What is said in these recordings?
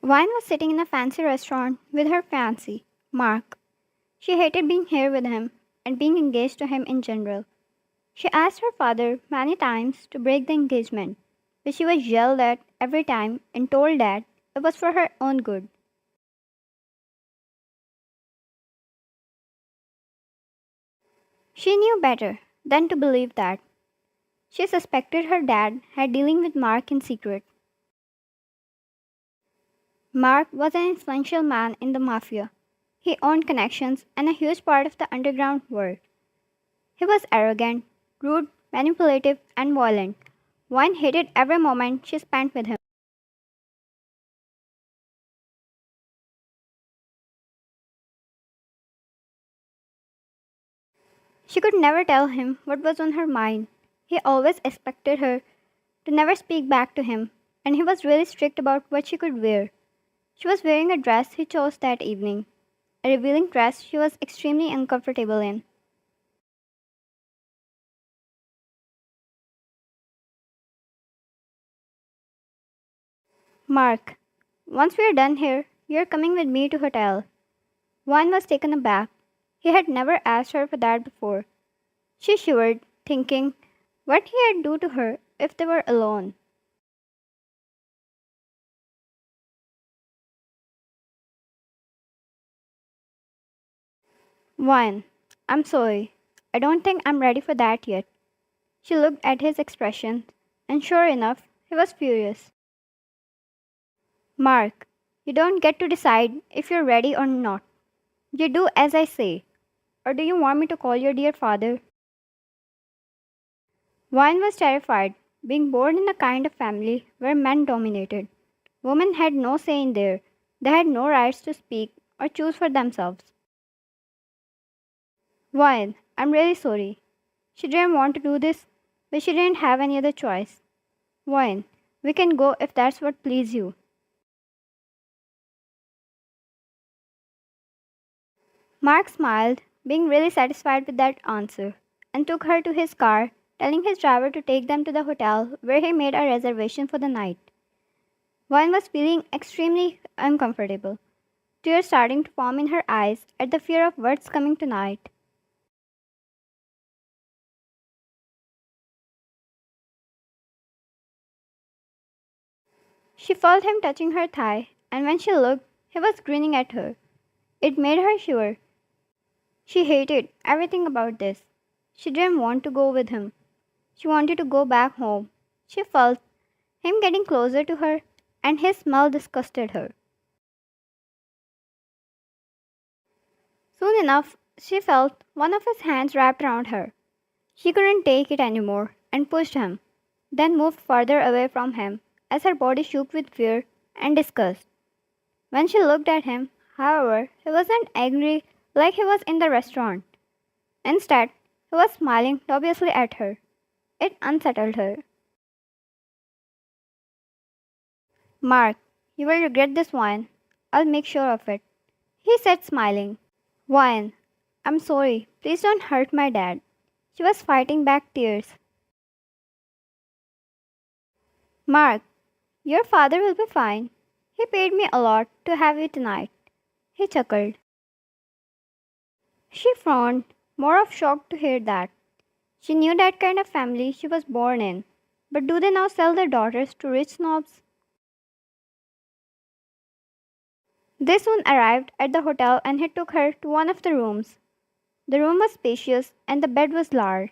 Vine was sitting in a fancy restaurant with her fiancé, Mark. She hated being here with him and being engaged to him in general. She asked her father many times to break the engagement, but she was yelled at every time and told that it was for her own good. She knew better than to believe that. She suspected her dad had dealing with Mark in secret. Mark was an influential man in the mafia. He owned connections and a huge part of the underground world. He was arrogant, rude, manipulative, and violent. Vine hated every moment she spent with him. She could never tell him what was on her mind. He always expected her to never speak back to him, and he was really strict about what she could wear. She was wearing a dress he chose that evening, a revealing dress she was extremely uncomfortable in. Mark, once we are done here, you're coming with me to hotel. Vine was taken aback. He had never asked her for that before. She shivered, thinking what he'd do to her if they were alone. Vine, I'm sorry. I don't think I'm ready for that yet. She looked at his expression, and sure enough, he was furious. Mark, you don't get to decide if you're ready or not. You do as I say. Or do you want me to call your dear father? Vine was terrified, being born in a kind of family where men dominated. Women had no say in there. They had no rights to speak or choose for themselves. Vine, I'm really sorry. She didn't want to do this, but she didn't have any other choice. Vine, we can go if that's what please you. Mark smiled, being really satisfied with that answer, and took her to his car, telling his driver to take them to the hotel where he made a reservation for the night. Vine was feeling extremely uncomfortable, tears starting to form in her eyes at the fear of what's coming tonight. She felt him touching her thigh, and when she looked, he was grinning at her. It made her shiver. She hated everything about this. She didn't want to go with him. She wanted to go back home. She felt him getting closer to her, and his smell disgusted her. Soon enough, she felt one of his hands wrapped around her. She couldn't take it anymore and pushed him, then moved further away from him as her body shook with fear and disgust. When she looked at him, however, he wasn't angry like he was in the restaurant. Instead, he was smiling dubiously at her. It unsettled her. Mark, you will regret this wine. I'll make sure of it, he said, smiling. Wine, I'm sorry. Please don't hurt my dad. She was fighting back tears. Mark, your father will be fine. He paid me a lot to have you tonight. He chuckled. She frowned, more of shock to hear that. She knew that kind of family she was born in. But do they now sell their daughters to rich snobs? They soon arrived at the hotel and he took her to one of the rooms. The room was spacious and the bed was large.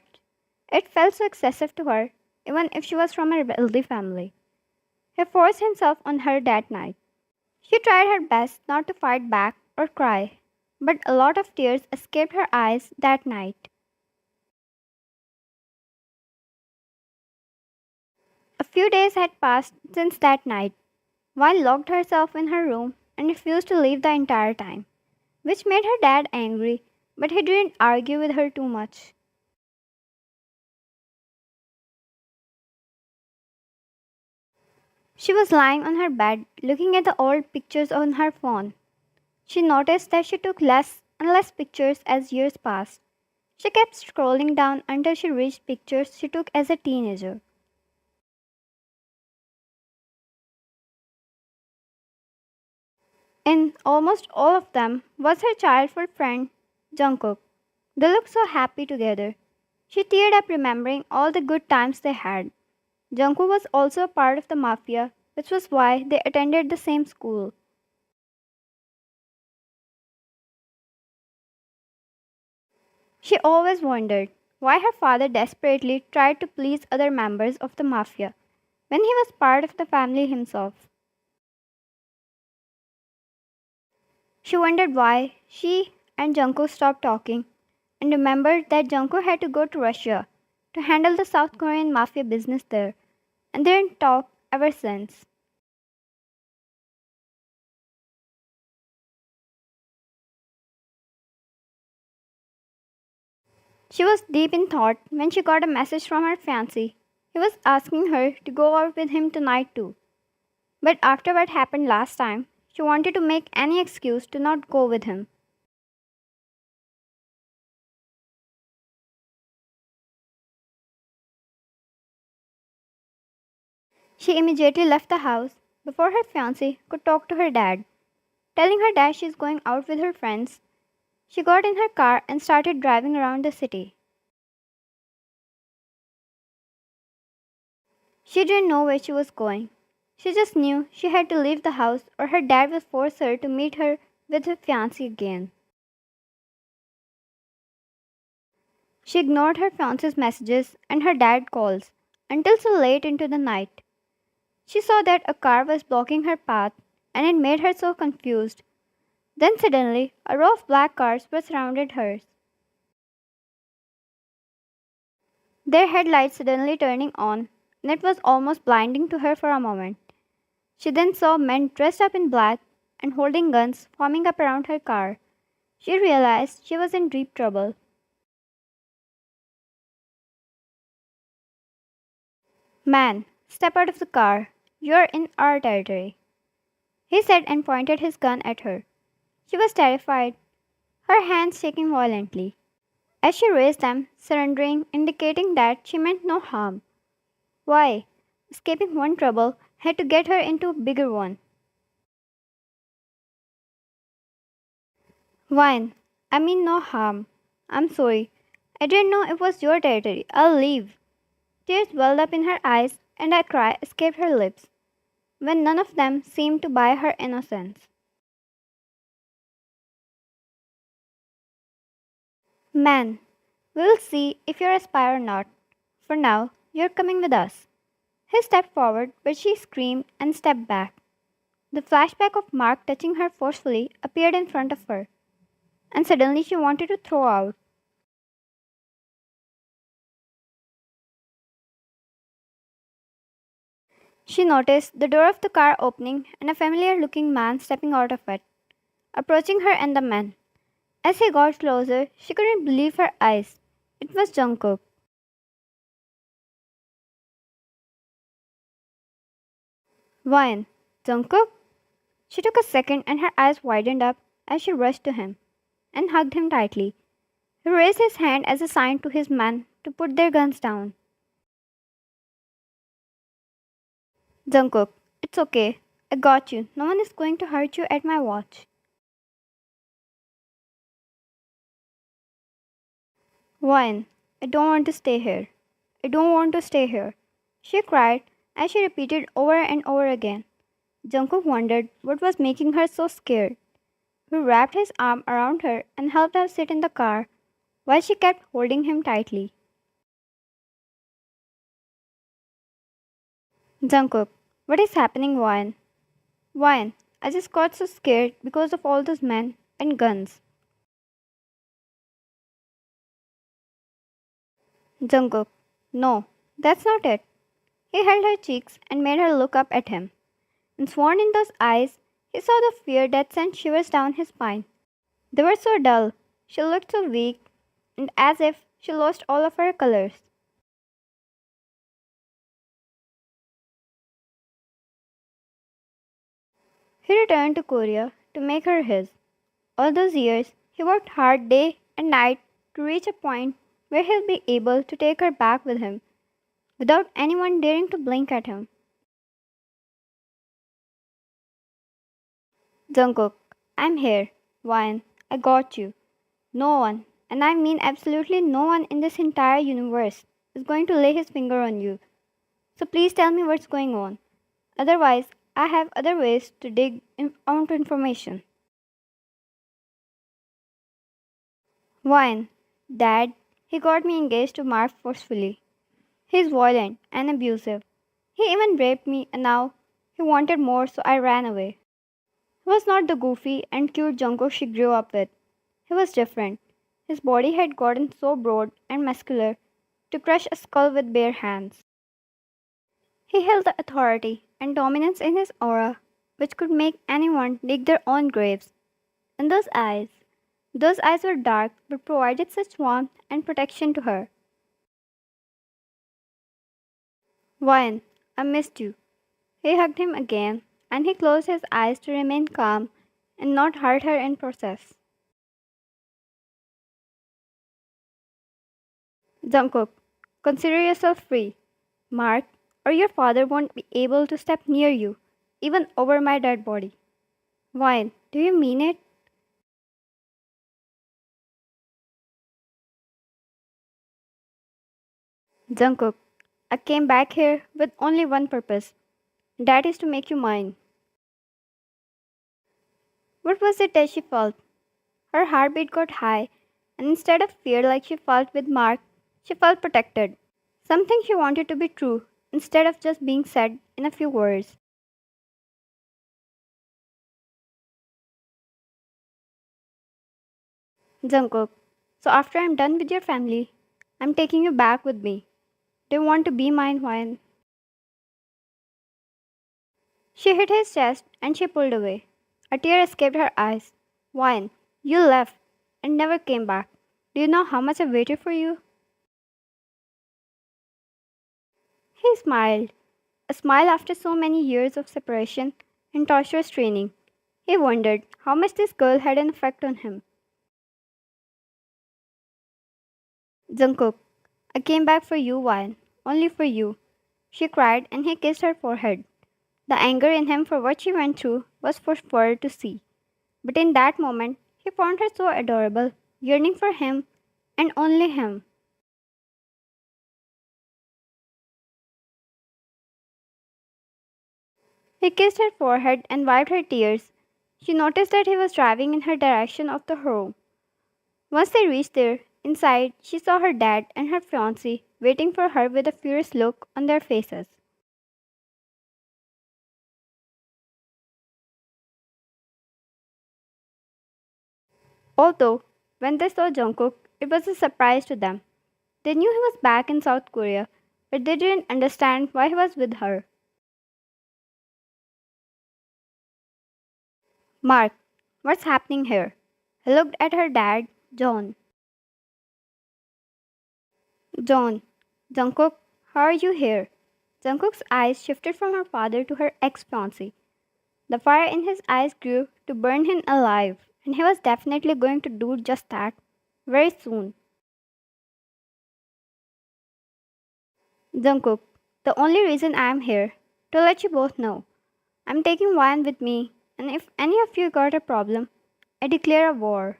It felt so excessive to her, even if she was from a wealthy family. He forced himself on her that night. She tried her best not to fight back or cry, but a lot of tears escaped her eyes that night. A few days had passed since that night. Vine locked herself in her room and refused to leave the entire time, which made her dad angry, but he didn't argue with her too much. She was lying on her bed looking at the old pictures on her phone. She noticed that she took less and less pictures as years passed. She kept scrolling down until she reached pictures she took as a teenager. In almost all of them was her childhood friend, Jungkook. They looked so happy together. She teared up remembering all the good times they had. Jungkook was also a part of the mafia, which was why they attended the same school. She always wondered why her father desperately tried to please other members of the mafia when he was part of the family himself. She wondered why she and Jungkook stopped talking and remembered that Jungkook had to go to Russia to handle the South Korean mafia business there, and they didn't talk ever since. She was deep in thought when she got a message from her fiancé. He was asking her to go out with him tonight too. But after what happened last time, she wanted to make any excuse to not go with him. She immediately left the house before her fiancé could talk to her dad. Telling her dad she's going out with her friends, she got in her car and started driving around the city. She didn't know where she was going. She just knew she had to leave the house or her dad would force her to meet her with her fiancé again. She ignored her fiance's messages and her dad calls until so late into the night. She saw that a car was blocking her path and it made her so confused. Then suddenly, a row of black cars were surrounded hers, their headlights suddenly turning on, and it was almost blinding to her for a moment. She then saw men dressed up in black and holding guns forming up around her car. She realized she was in deep trouble. Man, step out of the car. You're in our territory, he said and pointed his gun at her. She was terrified, her hands shaking violently. As she raised them, surrendering, indicating that she meant no harm. Why? Escaping one trouble had to get her into a bigger one. Wine. I mean no harm. I'm sorry. I didn't know it was your territory. I'll leave. Tears welled up in her eyes and a cry escaped her lips when none of them seemed to buy her innocence. Man, we'll see if you're a spy or not. For now, you're coming with us. He stepped forward, but she screamed and stepped back. The flashback of Mark touching her forcefully appeared in front of her, and suddenly she wanted to throw out. She noticed the door of the car opening and a familiar looking man stepping out of it, approaching her and the man. As he got closer, she couldn't believe her eyes. It was Jungkook. Wine. Jungkook? She took a second and her eyes widened up as she rushed to him and hugged him tightly. He raised his hand as a sign to his men to put their guns down. Jungkook, it's okay. I got you. No one is going to hurt you at my watch. Wine. I don't want to stay here. I don't want to stay here. She cried as she repeated over and over again. Jungkook wondered what was making her so scared. He wrapped his arm around her and helped her sit in the car while she kept holding him tightly. Jungkook, what is happening, Wine? Wine, I just got so scared because of all those men and guns. Jungkook, no, that's not it. He held her cheeks and made her look up at him. And sworn in those eyes, he saw the fear that sent shivers down his spine. They were so dull, she looked so weak, and as if she lost all of her colors. He returned to Korea to make her his. All those years, he worked hard day and night to reach a point where he'll be able to take her back with him without anyone daring to blink at him. Jungkook, I'm here. One, I got you. No one, and I mean absolutely no one in this entire universe, is going to lay his finger on you. So please tell me what's going on. Otherwise, I have other ways to out information. One, Dad, he got me engaged to Mark forcefully. He's violent and abusive. He even raped me and now he wanted more so I ran away. He was not the goofy and cute Jungkook she grew up with. He was different. His body had gotten so broad and muscular to crush a skull with bare hands. He held the authority and dominance in his aura which could make anyone dig their own graves. And those eyes were dark but provided such warmth and protection to her. Wyan, I missed you. He hugged him again and he closed his eyes to remain calm and not hurt her in process. Jungkook, consider yourself free, Mark, or your father won't be able to step near you, even over my dead body. Wyan, do you mean it? Jungkook, I came back here with only one purpose. That is to make you mine. What was it that she felt? Her heartbeat got high, and instead of fear like she felt with Mark, she felt protected. Something she wanted to be true instead of just being said in a few words. Jungkook, so after I'm done with your family, I'm taking you back with me. Do you want to be mine, Wyan? She hit his chest and she pulled away. A tear escaped her eyes. Wyan, you left and never came back. Do you know how much I waited for you? He smiled, a smile after so many years of separation and torturous training. He wondered how much this girl had an effect on him. Jungkook, I came back for you, Wyan, only for you. She cried and he kissed her forehead. The anger in him for what she went through was for her to see. But in that moment, he found her so adorable, yearning for him and only him. He kissed her forehead and wiped her tears. She noticed that he was driving in her direction of the home. Once they reached there, inside, she saw her dad and her fiancé waiting for her with a furious look on their faces. Although, when they saw Jungkook, it was a surprise to them. They knew he was back in South Korea, but they didn't understand why he was with her. Mark, what's happening here? He looked at her dad, John. John, Jungkook, how are you here? Jungkook's eyes shifted from her father to her ex fiancé. The fire in his eyes grew to burn him alive, and he was definitely going to do just that very soon. Jungkook, the only reason I am here, to let you both know, I'm taking Wyan with me, and if any of you got a problem, I declare a war.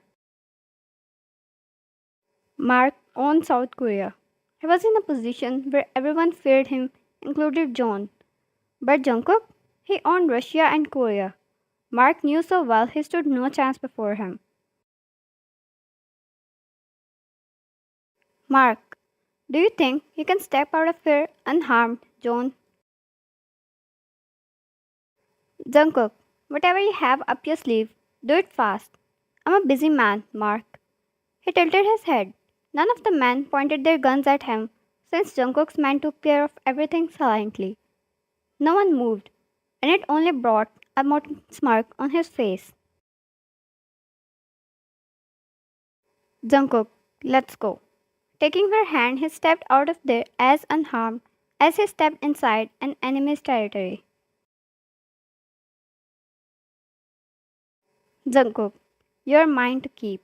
Mark owned South Korea. He was in a position where everyone feared him, included John. But Jungkook, he owned Russia and Korea. Mark knew so well he stood no chance before him. Mark, do you think you can step out of here unharmed, John? Jungkook, whatever you have up your sleeve, do it fast. I'm a busy man, Mark. He tilted his head. None of the men pointed their guns at him, since Jungkook's men took care of everything silently. No one moved, and it only brought a more smirk on his face. Jungkook, let's go. Taking her hand, he stepped out of there as unharmed as he stepped inside an enemy's territory. Jungkook, you're mine to keep.